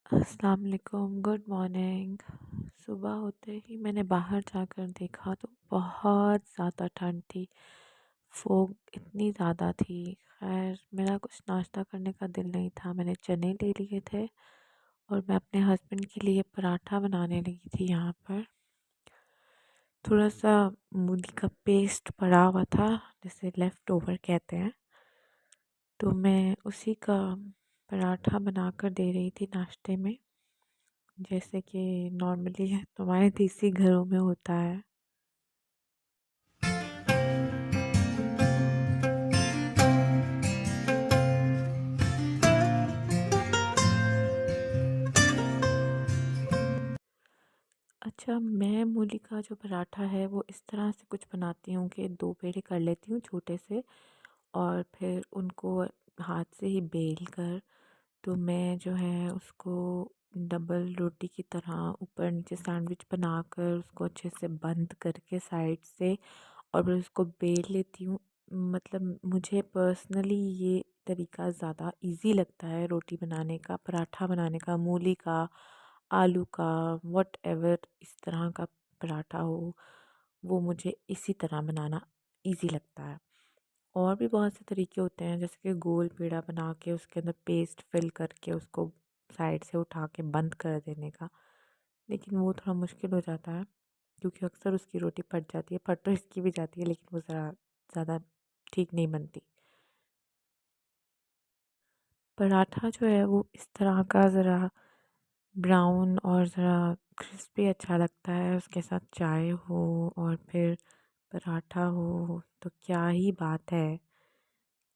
अस्सलाम वालेकुम, good morning. सुबह होते ही मैंने बाहर जाकर देखा तो बहुत ज़्यादा ठंड थी। फोग इतनी ज़्यादा थी। खैर मेरा कुछ नाश्ता करने का दिल नहीं था। मैंने चने ले लिए थे और मैं अपने हस्बैंड के लिए पराठा बनाने लगी थी। यहाँ पर थोड़ा सा मूली का पेस्ट पड़ा हुआ था, जिसे लेफ़्ट ओवर कहते हैं। तो मैं उसी का पराठा बनाकर दे रही थी नाश्ते में, जैसे कि नॉर्मली हमारे देसी घरों में होता है। अच्छा, मैं मूली का जो पराठा है वो इस तरह से कुछ बनाती हूँ कि 2 पेड़े कर लेती हूँ छोटे से, और फिर उनको हाथ से ही बेल कर, तो मैं जो है उसको डबल रोटी की तरह ऊपर नीचे सैंडविच बनाकर उसको अच्छे से बंद करके साइड से, और फिर उसको बेल लेती हूँ। मतलब मुझे पर्सनली ये तरीका ज़्यादा इजी लगता है रोटी बनाने का, पराठा बनाने का, मूली का, आलू का, व्हाटएवर इस तरह का पराठा हो, वो मुझे इसी तरह बनाना इजी लगता है। और भी बहुत से तरीके होते हैं, जैसे कि गोल पेड़ा बना के उसके अंदर पेस्ट फिल करके उसको साइड से उठा के बंद कर देने का, लेकिन वो थोड़ा मुश्किल हो जाता है क्योंकि अक्सर उसकी रोटी फट जाती है। फट तो इसकी भी जाती है, लेकिन वो ज़रा ज़्यादा ठीक नहीं बनती। पराठा जो है वो इस तरह का ज़रा ब्राउन और ज़रा क्रिस्पी अच्छा लगता है। उसके साथ चाय हो और फिर पराठा हो तो क्या ही बात है।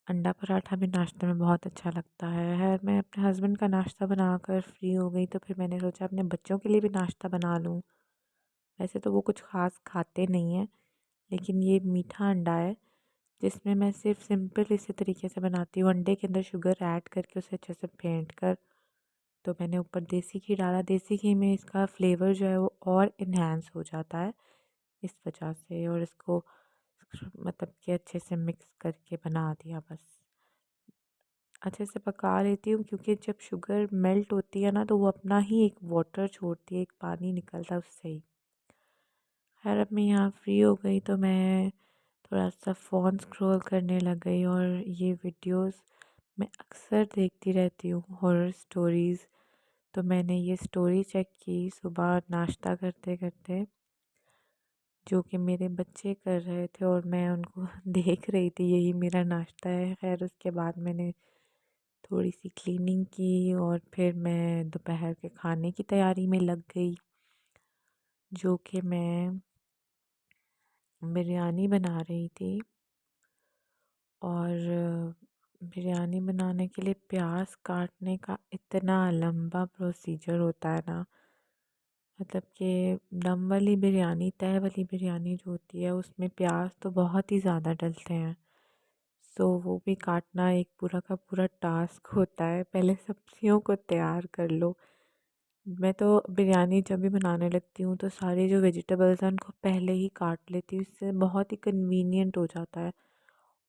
अंडा पराठा भी नाश्ते में बहुत अच्छा लगता है। मैं अपने हस्बैंड का नाश्ता बनाकर फ्री हो गई, तो फिर मैंने सोचा अपने बच्चों के लिए भी नाश्ता बना लूँ। वैसे तो वो कुछ ख़ास खाते नहीं हैं, लेकिन ये मीठा अंडा है जिसमें मैं सिर्फ सिंपल इसी तरीके से बनाती हूँ। अंडे के अंदर शुगर ऐड करके उसे अच्छे से फेंट कर, तो मैंने ऊपर देसी घी डाला। देसी घी में इसका फ्लेवर जो है वो और इन्हांस हो जाता है इस वजह से, और इसको मतलब कि अच्छे से मिक्स करके बना दिया। बस अच्छे से पका लेती हूँ, क्योंकि जब शुगर मेल्ट होती है ना तो वो अपना ही एक वाटर छोड़ती है, एक पानी निकलता है उससे ही। खैर अब मैं यहाँ फ्री हो गई तो मैं थोड़ा सा फ़ोन स्क्रॉल करने लग गई, और ये वीडियोस मैं अक्सर देखती रहती हूँ, हॉरर स्टोरीज़। तो मैंने ये स्टोरी चेक की सुबह नाश्ता करते करते, जो कि मेरे बच्चे कर रहे थे और मैं उनको देख रही थी, यही मेरा नाश्ता है। खैर उसके बाद मैंने थोड़ी सी क्लीनिंग की और फिर मैं दोपहर के खाने की तैयारी में लग गई, जो कि मैं बिरयानी बना रही थी। और बिरयानी बनाने के लिए प्याज काटने का इतना लंबा प्रोसीजर होता है ना, मतलब कि दम वाली बिरयानी, तय वाली बिरयानी जो होती है उसमें प्याज तो बहुत ही ज़्यादा डलते हैं। सो वो भी काटना एक पूरा का पूरा टास्क होता है। पहले सब्जियों को तैयार कर लो। मैं तो बिरयानी जब भी बनाने लगती हूँ तो सारे जो वेजिटेबल्स हैं उनको पहले ही काट लेती हूँ, इससे बहुत ही कन्वीनियंट हो जाता है।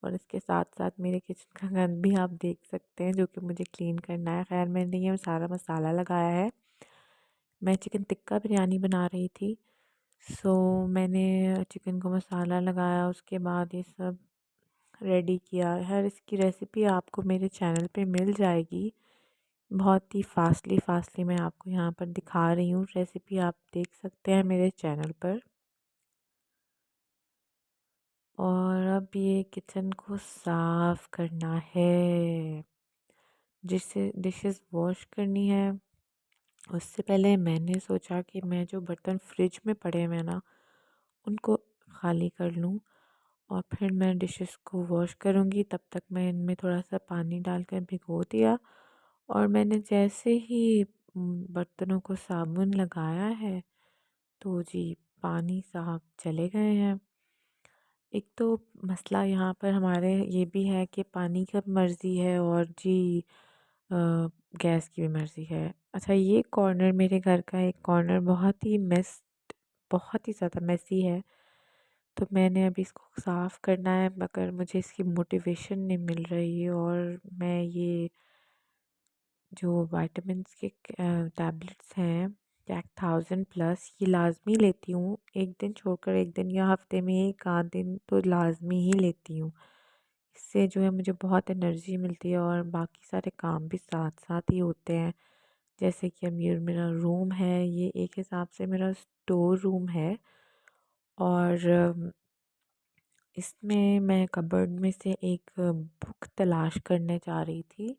और इसके साथ साथ मेरे किचन का गंद भी आप देख सकते हैं, जो कि मुझे क्लीन करना है। खैर मैंने ये सारा मसाला लगाया है। मैं चिकन टिक्का बिरयानी बना रही थी, सो मैंने चिकन को मसाला लगाया, उसके बाद ये सब रेडी किया। खैर इसकी रेसिपी आपको मेरे चैनल पे मिल जाएगी। बहुत ही फास्टली फास्टली मैं आपको यहाँ पर दिखा रही हूँ रेसिपी, आप देख सकते हैं मेरे चैनल पर। और अब ये किचन को साफ़ करना है, जिससे डिशेस वॉश करनी है। उससे पहले मैंने सोचा कि मैं जो बर्तन फ्रिज में पड़े हुए हैं ना उनको खाली कर लूँ, और फिर मैं डिशेस को वॉश करूँगी। तब तक मैं इनमें थोड़ा सा पानी डालकर भिगो दिया, और मैंने जैसे ही बर्तनों को साबुन लगाया है तो जी पानी साहब चले गए हैं। एक तो मसला यहाँ पर हमारे ये भी है कि पानी की मर्ज़ी है और जी अ, गैस की भी मर्ज़ी है। अच्छा, ये कॉर्नर मेरे घर का एक कॉर्नर बहुत ही ज़्यादा मेसी है, तो मैंने अभी इसको साफ़ करना है, मगर मुझे इसकी मोटिवेशन नहीं मिल रही है, और मैं ये जो विटामिन्स के टैबलेट्स हैं कैक 1000+, ये लाज़मी लेती हूँ। एक दिन छोड़कर एक दिन या हफ़्ते में 1 आध दिन तो लाज़मी ही लेती हूँ। इससे जो है मुझे बहुत एनर्जी मिलती है और बाकी सारे काम भी साथ-साथ ही होते हैं। जैसे कि अब ये मेरा रूम है, ये एक हिसाब से मेरा स्टोर रूम है और इसमें मैं कबर्ड में से एक बुक तलाश करने जा रही थी,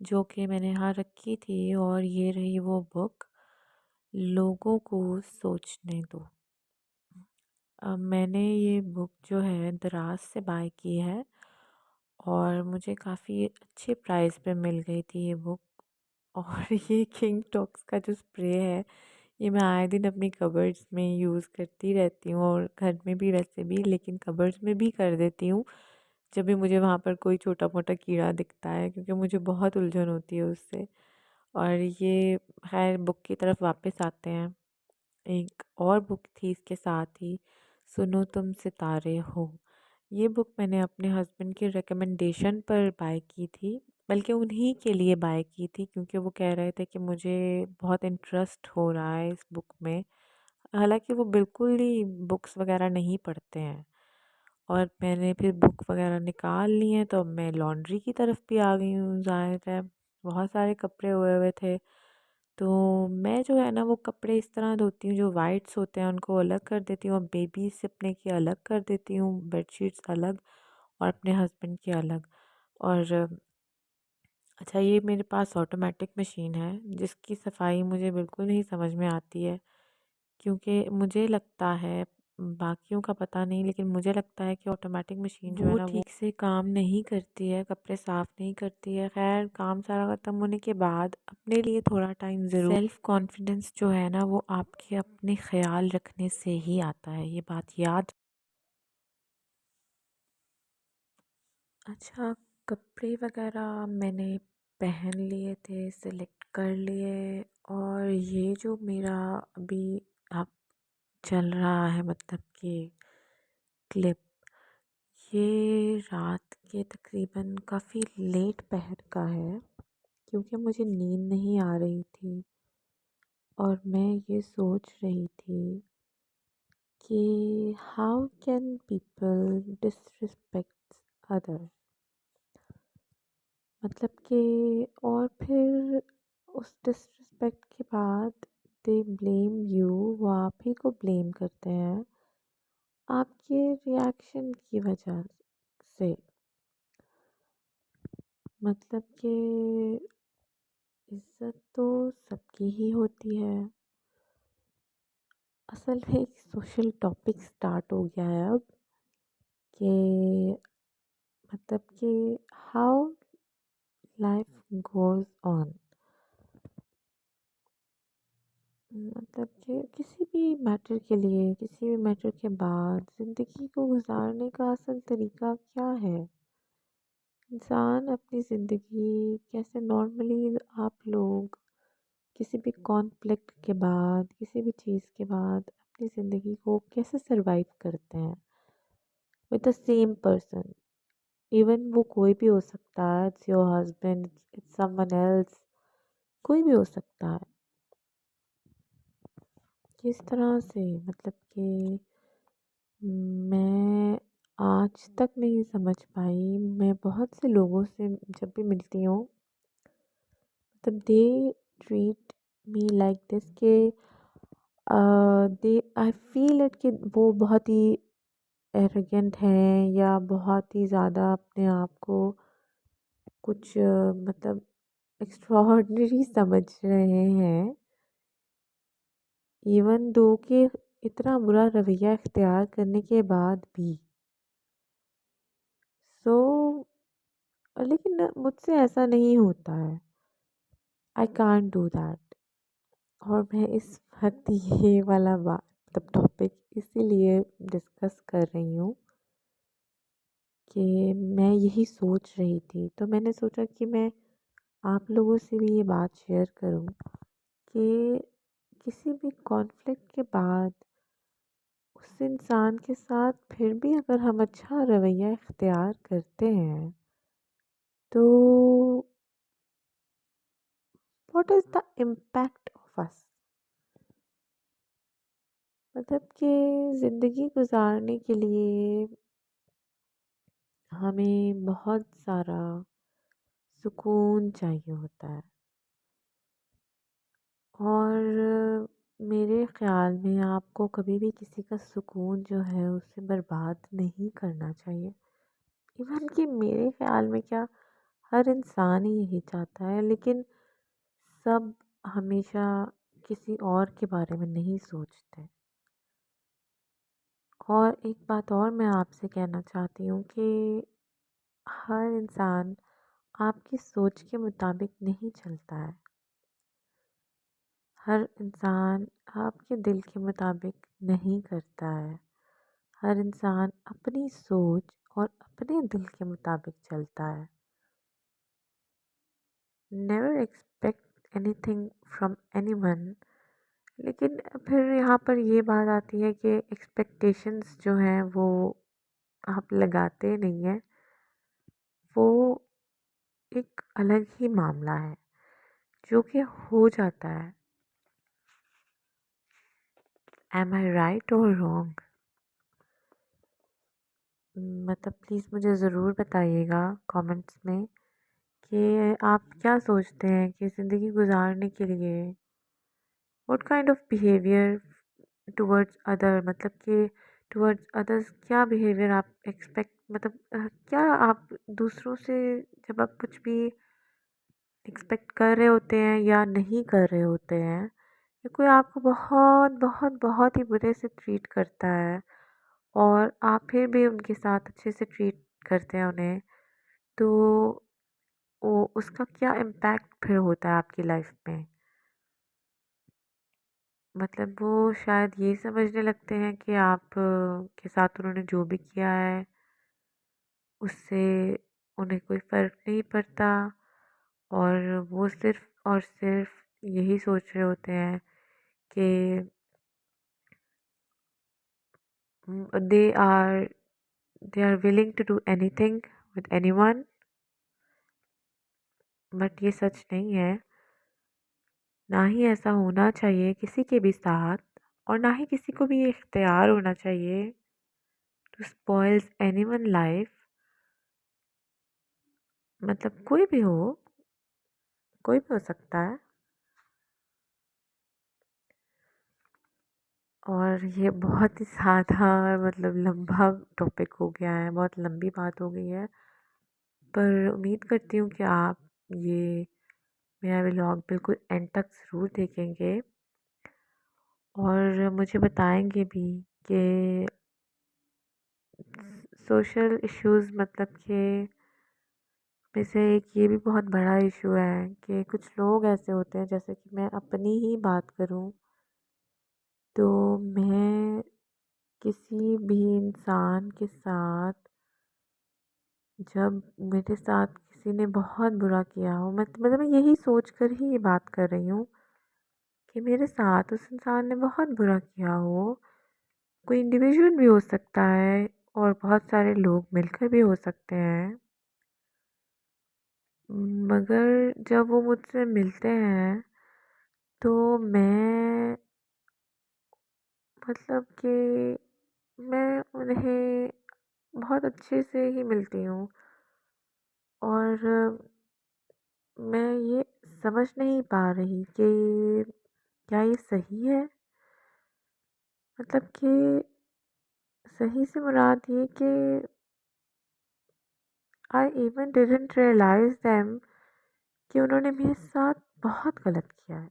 जो कि मैंने यहाँ रखी थी और ये रही वो बुक, लोगों को सोचने दो। मैंने ये बुक जो है दराज से बाय की है और मुझे काफ़ी अच्छे प्राइस पे मिल गई थी ये बुक। और ये किंग टॉक्स का जो स्प्रे है, ये मैं आए दिन अपनी कबर्ड्स में यूज़ करती रहती हूँ और घर में भी वैसे भी, लेकिन कबर्ड्स में भी कर देती हूँ जब भी मुझे वहाँ पर कोई छोटा मोटा कीड़ा दिखता है, क्योंकि मुझे बहुत उलझन होती है उससे। और ये खैर बुक की तरफ वापस आते हैं। एक और बुक थी इसके साथ ही, सुनो तुम सितारे हो। ये बुक मैंने अपने हस्बैंड के रिकमेंडेशन पर बाय की थी, बल्कि उन्हीं के लिए बाय की थी, क्योंकि वो कह रहे थे कि मुझे बहुत इंटरेस्ट हो रहा है इस बुक में। हालांकि वो बिल्कुल ही बुक्स वगैरह नहीं पढ़ते हैं। और मैंने फिर बुक वगैरह निकाल ली हैं, तो अब मैं लॉन्ड्री की तरफ भी आ गई हूँ। ज़ाहिर है बहुत सारे कपड़े हुए हुए थे, तो मैं जो है ना वो कपड़े इस तरह धोती हूँ, जो वाइट्स होते हैं उनको अलग कर देती हूँ, बेबी से अपने के अलग कर देती हूँ, बेडशीट्स अलग और अपने हस्बैंड के अलग। और अच्छा, ये मेरे पास ऑटोमेटिक मशीन है जिसकी सफाई मुझे बिल्कुल नहीं समझ में आती है, क्योंकि मुझे लगता है, बाकियों का पता नहीं, लेकिन मुझे लगता है कि ऑटोमेटिक मशीन जो है वो ना वो ठीक ठीक से काम नहीं करती है, कपड़े साफ़ नहीं करती है। खैर काम सारा ख़त्म होने के बाद अपने लिए थोड़ा टाइम ज़रूर, सेल्फ़ कॉन्फिडेंस जो है ना वो आपके अपने ख़्याल रखने से ही आता है, ये बात याद। अच्छा, कपड़े वगैरह मैंने पहन लिए थे, सिलेक्ट कर लिए, और ये जो मेरा अभी आप चल रहा है, मतलब कि क्लिप, ये रात के तकरीबन काफ़ी लेट पहर का है, क्योंकि मुझे नींद नहीं आ रही थी और मैं ये सोच रही थी कि how can people disrespect other, मतलब कि, और फिर उस डिसरिस्पेक्ट के बाद दे ब्लेम यू, वो आप ही को ब्लेम करते हैं आपके रिएक्शन की वजह से। मतलब कि इज़्ज़त तो सबकी ही होती है। असल में एक सोशल टॉपिक स्टार्ट हो गया है अब, कि मतलब कि हाउ लाइफ गोज़ ऑन, मतलब कि किसी भी मैटर के लिए, किसी भी मैटर के बाद ज़िंदगी को गुजारने का असल तरीका क्या है। इंसान अपनी ज़िंदगी कैसे नॉर्मली, आप लोग किसी भी कॉन्फ्लिक्ट के बाद, किसी भी चीज़ के बाद अपनी ज़िंदगी को कैसे सरवाइव करते हैं with the same person. Even वो कोई भी हो सकता है, it's your husband, it's someone else, कोई भी हो सकता है। किस तरह से, मतलब कि मैं आज तक नहीं समझ पाई, मैं बहुत से लोगों से जब भी मिलती हूँ, मतलब they treat me like this, के दे आई फील इट कि वो बहुत ही एरोगेंट हैं या बहुत ही ज़्यादा अपने आप को कुछ मतलब एक्स्ट्राऑर्डिनरी समझ रहे हैं, इवन दो के इतना बुरा रवैया इख्तियार करने के बाद भी। सो लेकिन मुझसे ऐसा नहीं होता है, आई कांट डू दैट। और मैं इस वक्त ये वाला बात, मतलब टॉपिक इसीलिए डिस्कस कर रही हूँ कि मैं यही सोच रही थी, तो मैंने सोचा कि मैं आप लोगों से भी ये बात शेयर करूँ कि किसी भी कॉन्फ्लिक्ट के बाद उस इंसान के साथ फिर भी अगर हम अच्छा रवैया इख्तियार करते हैं, तो what is the impact of us. मतलब कि ज़िंदगी गुजारने के लिए हमें बहुत सारा सुकून चाहिए होता है, और मेरे ख़्याल में आपको कभी भी किसी का सुकून जो है उसे बर्बाद नहीं करना चाहिए। इवन कि मेरे ख़्याल में क्या, हर इंसान ही यही चाहता है, लेकिन सब हमेशा किसी और के बारे में नहीं सोचते। और एक बात और मैं आपसे कहना चाहती हूँ कि हर इंसान आपकी सोच के मुताबिक नहीं चलता है। हर इंसान आपके दिल के मुताबिक नहीं करता है। हर इंसान अपनी सोच और अपने दिल के मुताबिक चलता है। Never expect anything from anyone. लेकिन फिर यहाँ पर ये बात आती है कि एक्सपेक्टेशंस जो हैं वो आप लगाते नहीं हैं, वो एक अलग ही मामला है जो कि हो जाता है। एम आई राइट और रॉन्ग? मतलब प्लीज़ मुझे ज़रूर बताइएगा कमेंट्स में कि आप क्या सोचते हैं कि ज़िंदगी गुजारने के लिए what kind of behaviour towards other, मतलब कि टुवर्ड्स अदर्स क्या बिहेवियर आप एक्सपेक्ट, मतलब क्या आप दूसरों से जब आप कुछ भी एक्सपेक्ट कर रहे होते हैं या नहीं कर रहे होते हैं, या कोई आपको बहुत बहुत बहुत ही बुरे से ट्रीट करता है और आप फिर भी उनके साथ अच्छे से ट्रीट करते हैं उन्हें, तो वो उसका क्या इम्पैक्ट फिर होता है आपकी लाइफ में। मतलब वो शायद ये समझने लगते हैं कि आप के साथ उन्होंने जो भी किया है उससे उन्हें कोई फ़र्क नहीं पड़ता, और वो सिर्फ और सिर्फ यही सोच रहे होते हैं कि they are they are willing to do anything with anyone. But ये सच नहीं है। ना ही ऐसा होना चाहिए किसी के भी साथ, और ना ही किसी को भी ये इख्तियार होना चाहिए टू स्पॉइल्स एनीवन लाइफ। मतलब कोई भी हो, कोई भी हो सकता है। और ये बहुत ही ज़्यादा मतलब लंबा टॉपिक हो गया है, बहुत लंबी बात हो गई है, पर उम्मीद करती हूँ कि आप ये मेरा व्लॉग बिल्कुल एंड तक ज़रूर देखेंगे और मुझे बताएंगे भी कि सोशल इश्यूज़, मतलब कि में से एक ये भी बहुत बड़ा इशू है कि कुछ लोग ऐसे होते हैं, जैसे कि मैं अपनी ही बात करूं तो मैं किसी भी इंसान के साथ, जब मेरे साथ किसी ने बहुत बुरा किया हो, मतलब मैं यही सोच कर ही ये बात कर रही हूँ कि मेरे साथ उस इंसान ने बहुत बुरा किया हो। कोई इंडिविजुअल भी हो सकता है और बहुत सारे लोग मिलकर भी हो सकते हैं, मगर जब वो मुझसे मिलते हैं तो मैं, मतलब कि मैं उन्हें बहुत अच्छे से ही मिलती हूँ, और मैं ये समझ नहीं पा रही कि क्या ये सही है। मतलब कि सही से मुराद ये कि I even didn't realise them कि उन्होंने मेरे साथ बहुत गलत किया है।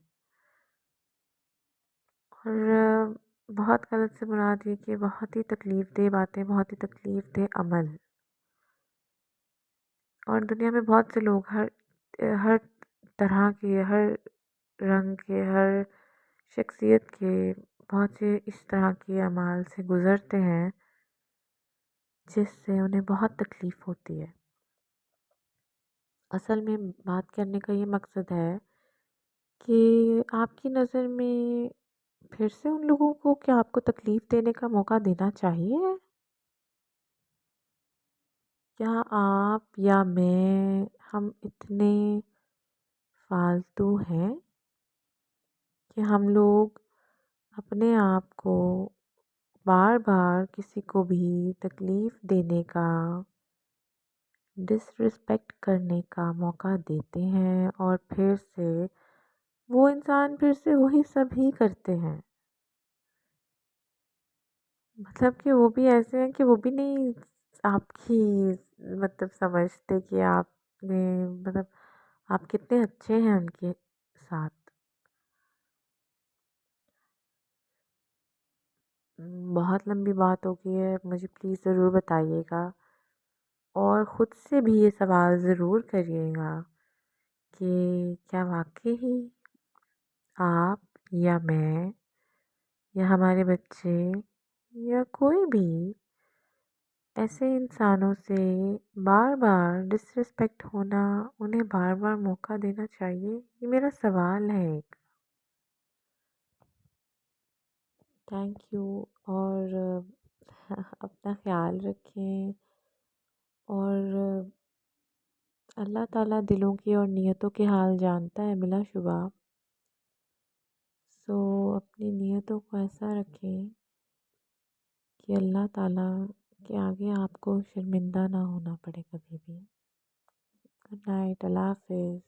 और बहुत गलत से मुराद ये कि बहुत ही तकलीफ़ दह बातें, बहुत ही तकलीफ़ दह अमल। और दुनिया में बहुत से लोग हर हर तरह के, हर रंग के, हर शख्सियत के बहुत से इस तरह के अमाल से गुज़रते हैं जिससे उन्हें बहुत तकलीफ़ होती है। असल में बात करने का ये मकसद है कि आपकी नज़र में फिर से उन लोगों को क्या आपको तकलीफ़ देने का मौका देना चाहिए? क्या आप या मैं, हम इतने फालतू है कि हम लोग अपने आप को बार बार किसी को भी तकलीफ़ देने का, डिसरिस्पेक्ट करने का मौका देते हैं और फिर से वो इंसान फिर से वही सब ही करते हैं। मतलब कि वो भी ऐसे हैं कि वो भी नहीं आपकी मतलब समझते कि आपने मतलब आप कितने अच्छे हैं उनके साथ। बहुत लंबी बात हो गई है, मुझे प्लीज़ ज़रूर बताइएगा और ख़ुद से भी ये सवाल ज़रूर करिएगा कि क्या वाक़ई ही आप या मैं या हमारे बच्चे या कोई भी ऐसे इंसानों से बार बार डिसरिस्पेक्ट होना, उन्हें बार बार मौका देना चाहिए? ये मेरा सवाल है एक। थैंक यू और अपना ख्याल रखें और अल्लाह ताला दिलों की और नियतों के हाल जानता है बिलाशुबा। सो अपनी नियतों को ऐसा रखें कि अल्लाह ताला के आगे आपको शर्मिंदा ना होना पड़े कभी भी। गुड नाइट, अल्लाह हाफ़िज़।